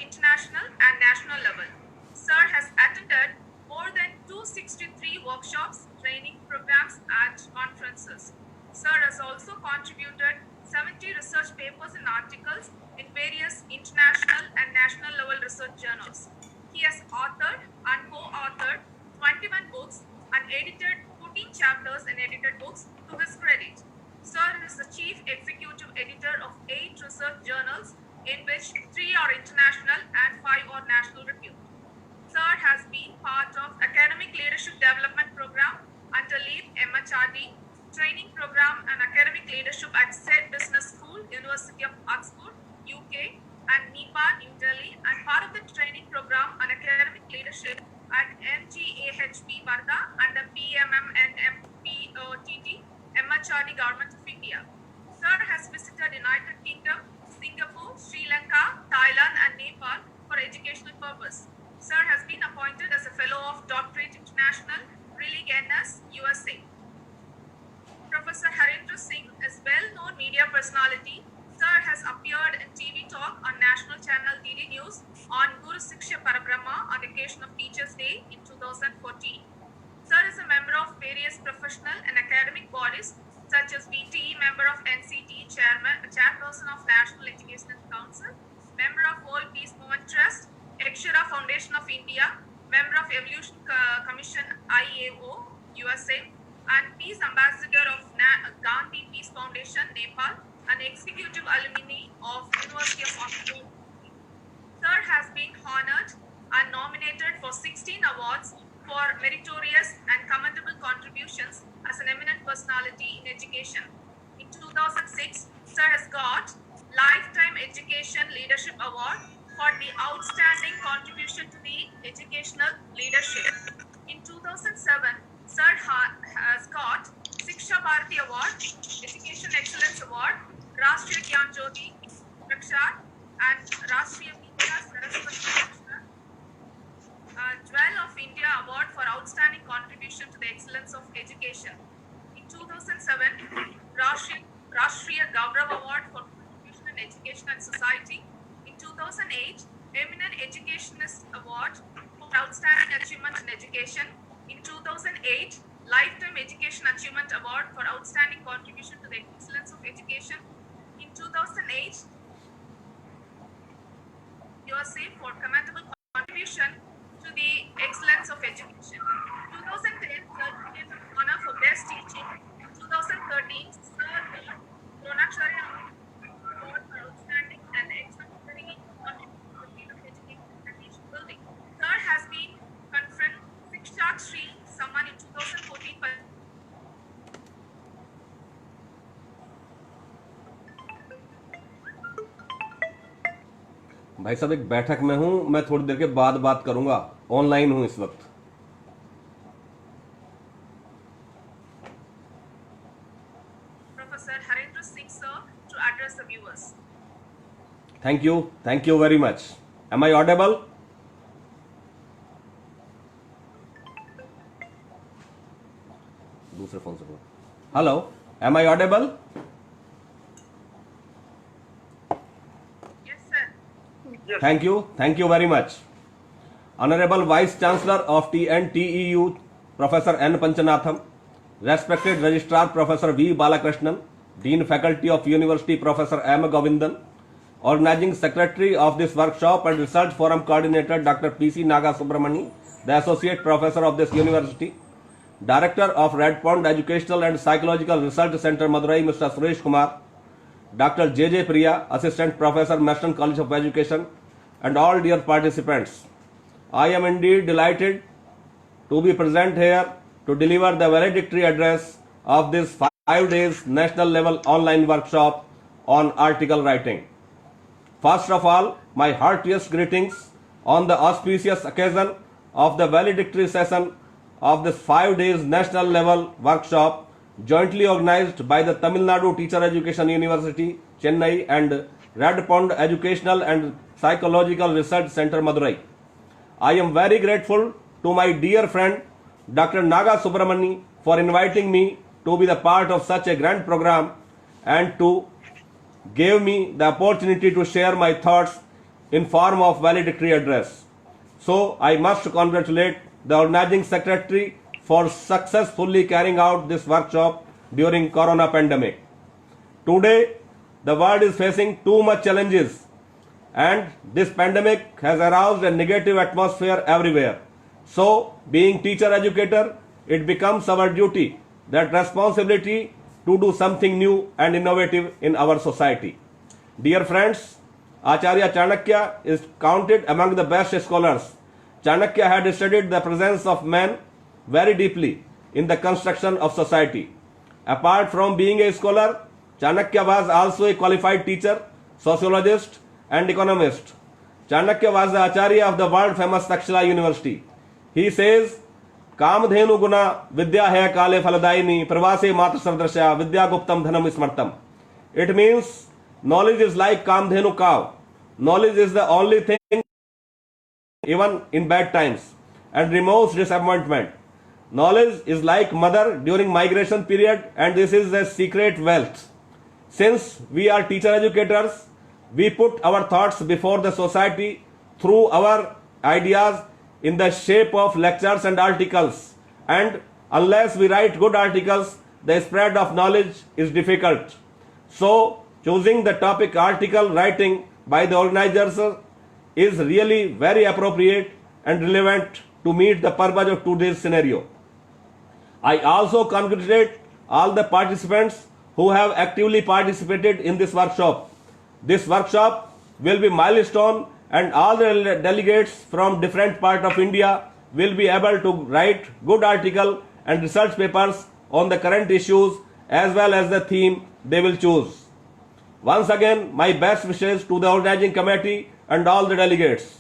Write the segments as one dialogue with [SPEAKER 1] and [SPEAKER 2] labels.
[SPEAKER 1] international and national level. Sir has attended more than 263 workshops, training programs, and conferences. Sir has also contributed 70 research papers and articles in various international and national level research journals. He has authored and co-authored 21 books and edited 14 chapters in edited books to his credit. Sir is the chief executive editor of 8 research journals, in which 3 are international and 5 are national repute. Sir has been part of Academic Leadership Development Program under LEAP MHRD, training program and academic leadership at SET Business School, University of Oxford, UK, and NEPA, New Delhi, and part of the training program on academic leadership at MGAHB, Varda, and the PMMNMPOTT, MHRD, Government of India. Sir has visited United Kingdom, Singapore, Sri Lanka, Thailand, and Nepal for educational purpose. Sir has been appointed as a Fellow of Doctorate International, Relic NS, USA. Professor Harendra Singh is well-known media personality. Sir has appeared in TV Talk on National Channel DD News on Guru Siksha Parabrahma on occasion of Teachers' Day in 2014. Sir is a member of various professional and academic bodies such as VTE, member of NCT, chairperson of National Educational Council, member of World Peace Movement Trust, Akshara Foundation of India, member of Evolution Commission IAO, USA, and Peace Ambassador of Gandhi Peace Foundation, Nepal, and executive alumni of University of Oxford. Sir has been honored and nominated for 16 awards for meritorious and commendable contributions as an eminent personality in education. In 2006, Sir has got Lifetime Education Leadership Award for the outstanding contribution to the educational leadership. In 2007, Sir has got Shiksha Bharati Award, Education Excellence Award, Rashtriya Gyan Jyoti Prakshar, and Rashtriya Vidya Saraswati Jewel of India Award for outstanding contribution to the excellence of education. In 2007, Rashtriya Gaurav Award for contribution in education and society. In 2008, Eminent Educationist Award for outstanding achievement in education. In 2008, Lifetime Education Achievement Award for outstanding contribution to the excellence of education. In 2008, USA for commendable contribution to the excellence of education. 2010, Sir received the honor for best teaching. 2013, Sir got Dronacharya Award for outstanding and exemplary contribution to the field of education and nation building. Sir has been conferred Shiksha Shri Samman in 2014 for
[SPEAKER 2] भाई साहब एक बैठक में हूं, मैं थोड़ी देर के बाद बात करूंगा, ऑनलाइन हूं इस वक्त।
[SPEAKER 1] Professor Harendra Singh sir to address the viewers.
[SPEAKER 2] Thank you very much. Am I audible? दूसरे फोन से बोल। Hello, am I audible? Thank you very much. Honorable Vice Chancellor of TNTEU, Professor N. Panchanatham, respected Registrar Professor V. Balakrishnan, Dean Faculty of University Professor M. Govindan, Organizing Secretary of this workshop and Research Forum Coordinator Dr. P.C. Naga Subramani, the Associate Professor of this university, Director of Red Pond Educational and Psychological Research Center Madurai, Mr. Suresh Kumar, Dr. J.J. Priya, Assistant Professor, Mason College of Education, and all dear participants. I am indeed delighted to be present here to deliver the valedictory address of this 5 days national level online workshop on article writing. First of all, my heartiest greetings on the auspicious occasion of the valedictory session of this 5 days national level workshop jointly organized by the Tamil Nadu Teacher Education University, Chennai, and Red Pond Educational and Psychological Research Center, Madurai. I am very grateful to my dear friend Dr. Naga Subramani for inviting me to be the part of such a grand program and to give me the opportunity to share my thoughts in form of valedictory address. So I must congratulate the organizing secretary for successfully carrying out this workshop during corona pandemic. Today, the world is facing too much challenges and this pandemic has aroused a negative atmosphere everywhere. So, being teacher educator, it becomes our duty, that responsibility to do something new and innovative in our society. Dear friends, Acharya Chanakya is counted among the best scholars. Chanakya had studied the presence of man very deeply in the construction of society. Apart from being a scholar, Chanakya was also a qualified teacher, sociologist and economist. Chanakya was the Acharya of the world famous Takshila University. He says, Kamdhenu guna vidya hai kale phaladaini pravase matra sardasya vidya guptam dhanam smartam. It means knowledge is like Kamdhenu cow. Knowledge is the only thing even in bad times and removes disappointment. Knowledge is like mother during migration period and this is a secret wealth. Since we are teacher educators, we put our thoughts before the society through our ideas in the shape of lectures and articles. And unless we write good articles, the spread of knowledge is difficult. So, choosing the topic article writing by the organizers is really very appropriate and relevant to meet the purpose of today's scenario. I also congratulate all the participants who have actively participated in this workshop. This workshop will be milestone and all the delegates from different parts of India will be able to write good article and research papers on the current issues as well as the theme they will choose. Once again, my best wishes to the organizing committee and all the delegates.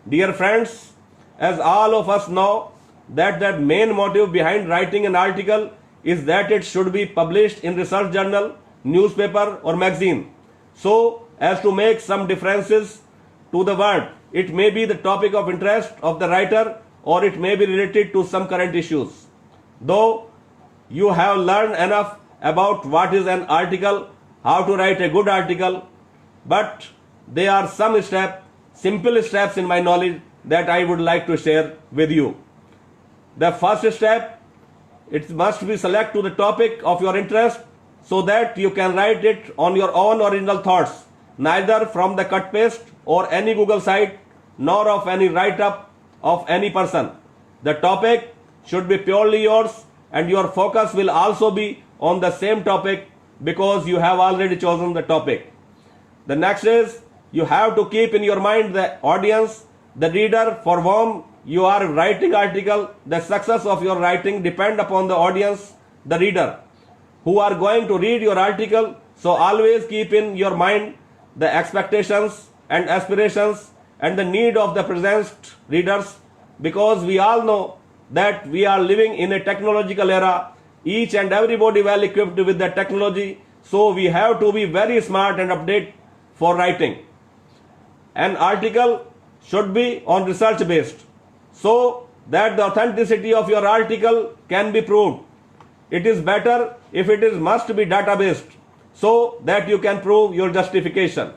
[SPEAKER 2] Dear friends, as all of us know that the main motive behind writing an article is that it should be published in research journal, newspaper or magazine. So as to make some differences to the world, it may be the topic of interest of the writer or it may be related to some current issues. Though you have learned enough about what is an article, how to write a good article, but there are some simple steps in my knowledge that I would like to share with you. The first step, it must be select to the topic of your interest so that you can write it on your own original thoughts, neither from the cut paste or any Google site, nor of any write-up of any person. The topic should be purely yours and your focus will also be on the same topic because you have already chosen the topic. The next is, you have to keep in your mind the audience, the reader for whom you are writing article. The success of your writing depend upon the audience, the reader, who are going to read your article. So always keep in your mind the expectations and aspirations and the need of the present readers, because we all know that we are living in a technological era. Each and everybody well equipped with the technology. So we have to be very smart and update for writing. An article should be on research based so that the authenticity of your article can be proved. It is better if it is must be data based so that you can prove your justification.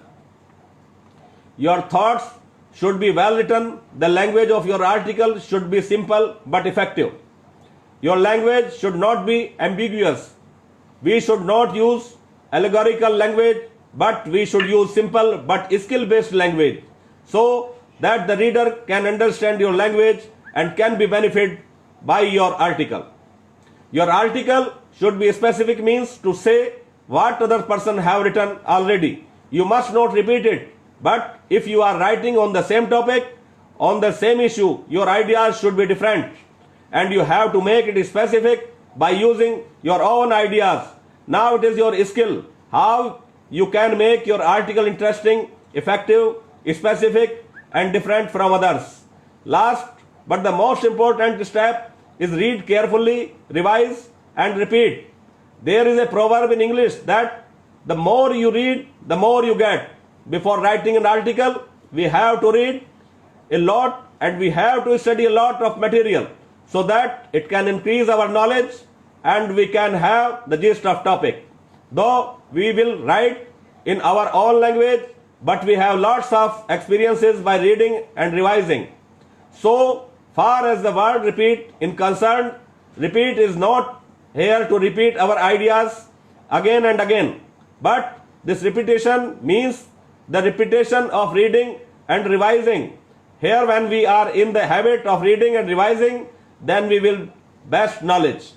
[SPEAKER 2] Your thoughts should be well written. The language of your article should be simple but effective. Your language should not be ambiguous. We should not use allegorical language, but we should use simple but skill-based language so that the reader can understand your language and can be benefited by your article. Your article should be specific, means to say what other person have written already. You must not repeat it, but if you are writing on the same topic, on the same issue, your ideas should be different and you have to make it specific by using your own ideas. Now it is your skill how you can make your article interesting, effective, specific and different from others. Last but the most important step is read carefully, revise and repeat. There is a proverb in English that the more you read, the more you get. Before writing an article, we have to read a lot and we have to study a lot of material so that it can increase our knowledge and we can have the gist of topic. Though we will write in our own language, but we have lots of experiences by reading and revising. So far as the word repeat is concerned, repeat is not here to repeat our ideas again and again, but this repetition means the repetition of reading and revising. Here, when we are in the habit of reading and revising, then we will best knowledge.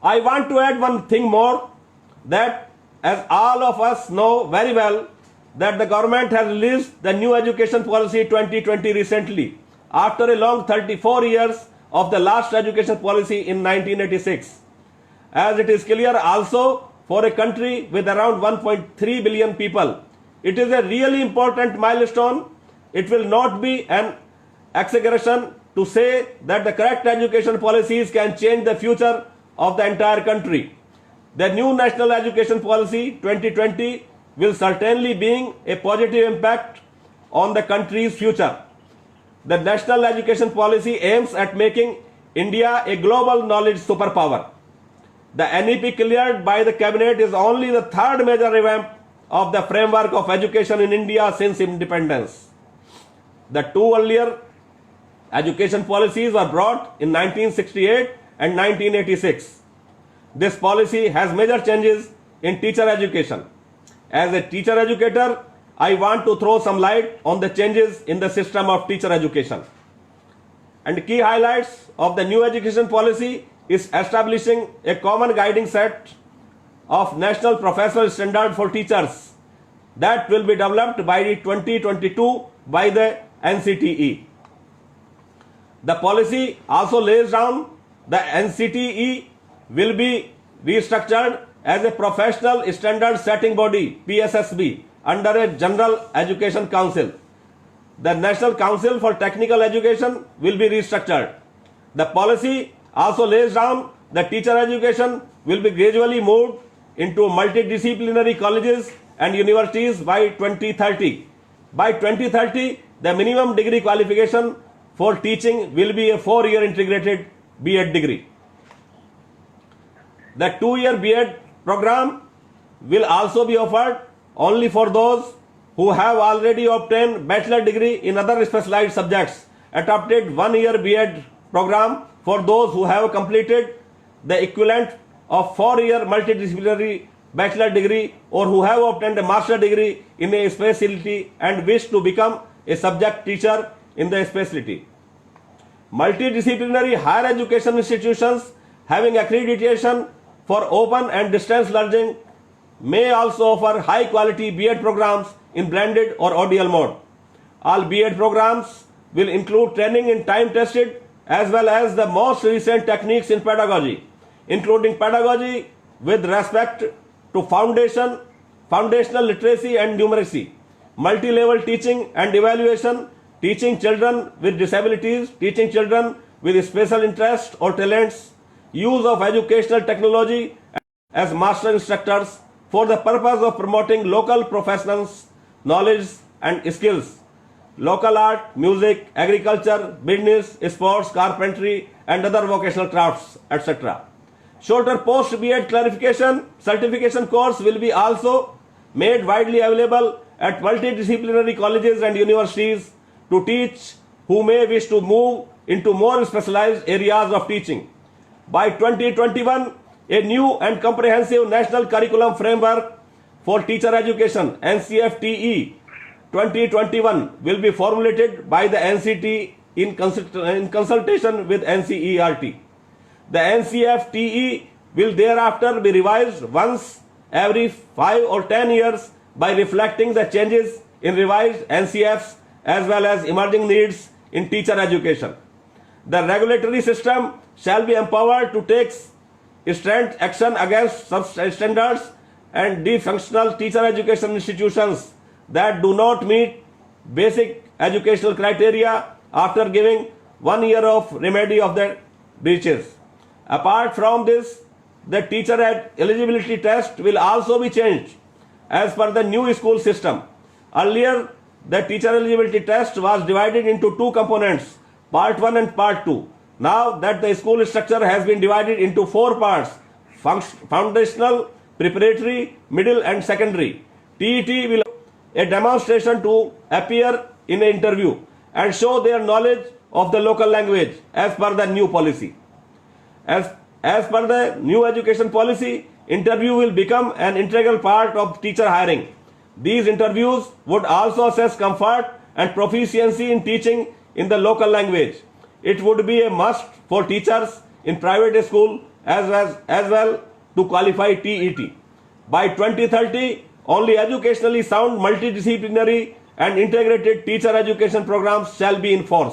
[SPEAKER 2] I want to add one thing more, that as all of us know very well, that the government has released the new education policy 2020 recently, after a long 34 years of the last education policy in 1986. As it is clear also, for a country with around 1.3 billion people, it is a really important milestone. It will not be an exaggeration to say that the correct education policies can change the future of the entire country. The new National Education Policy 2020 will certainly bring a positive impact on the country's future. The National Education Policy aims at making India a global knowledge superpower. The NEP cleared by the Cabinet is only the third major revamp of the framework of education in India since independence. The two earlier education policies were brought in 1968 and 1986. This policy has major changes in teacher education. As a teacher educator, I want to throw some light on the changes in the system of teacher education. And key highlights of the new education policy is establishing a common guiding set of national professional standard for teachers that will be developed by 2022 by the NCTE. The policy also lays down the NCTE will be restructured as a professional standard setting body, PSSB, under a General Education Council. The National Council for Technical Education will be restructured. The policy also lays down that teacher education will be gradually moved into multidisciplinary colleges and universities by 2030. By 2030, the minimum degree qualification for teaching will be a 4-year integrated B.Ed degree. The 2-year B.Ed program will also be offered only for those who have already obtained bachelor degree in other specialized subjects. Adopted 1-year B.Ed program for those who have completed the equivalent of 4-year multidisciplinary bachelor degree or who have obtained a master degree in a specialty and wish to become a subject teacher in the specialty. Multidisciplinary higher education institutions having accreditation for open and distance learning may also offer high quality B.Ed programs in blended or ODL mode. All B.Ed programs will include training in time tested as well as the most recent techniques in pedagogy, including pedagogy with respect to foundational literacy and numeracy, multi-level teaching and evaluation, teaching children with disabilities, teaching children with special interests or talents, use of educational technology as master instructors for the purpose of promoting local professionals, knowledge and skills, local art, music, agriculture, business, sports, carpentry and other vocational crafts, etc. Shorter post-B.Ed clarification certification course will be also made widely available at multidisciplinary colleges and universities to teach who may wish to move into more specialized areas of teaching. By 2021, a new and comprehensive national curriculum framework for teacher education, NCFTE 2021, will be formulated by the NCT in consultation with NCERT. The NCFTE will thereafter be revised once every 5 or 10 years by reflecting the changes in revised NCFs as well as emerging needs in teacher education. The regulatory system shall be empowered to take stringent action against substandards and dysfunctional teacher education institutions that do not meet basic educational criteria after giving 1 year of remedy of the breaches. Apart from this, the teacher eligibility test will also be changed as per the new school system. Earlier, the teacher eligibility test was divided into two components, part 1 and part 2. Now that the school structure has been divided into 4 parts, foundational, preparatory, middle and secondary, TET will a demonstration to appear in an interview and show their knowledge of the local language as per the new policy. As per the new education policy, interview will become an integral part of teacher hiring. These interviews would also assess comfort and proficiency in teaching in the local language. It would be a must for teachers in private school as well to qualify TET. By 2030, only educationally sound multidisciplinary and integrated teacher education programs shall be in force.